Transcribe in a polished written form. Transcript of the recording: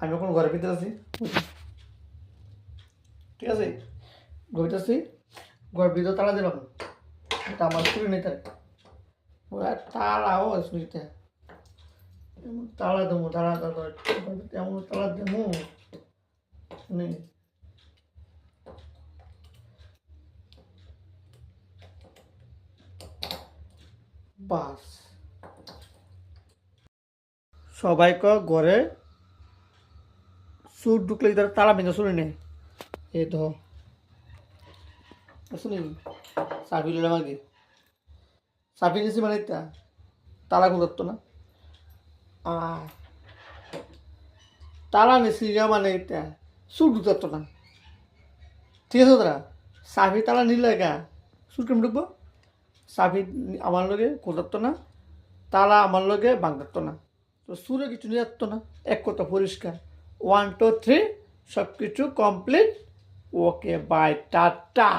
আমি এখন ঘরের ভিতরে আছি, ঠিক আছে? ঘরে আছি, ঘরের ভিতরে তালা দিলাম, এটা আমার চুরি নেই তার তালাও শুনিতে তালা দেবো, তালা এমন তালা দেবো শুনি। বাস সবাই ঘরে সুর ঢুকলে তারা তালা ভেঙে শুনে নেই। এ তো শুনি সাফি নিলাম আগে, সাফি নিয়েছি মানে তালা খুলতো না, আর তালা নিয়েছি মানে সুর ঢুকতো না, ঠিক আছে? তারা সাফি তালা নিলে গা সুর কেমন ঢুকবো? সাফি আমার লগে খুলতো না, তালা আমার লগে ভাঙতো না, তো সুরে কিছু নিয়ে যাতো না। এক কথা পরিষ্কার, 1 2 3 সব কিছু কমপ্লিট। Okay bye, tata.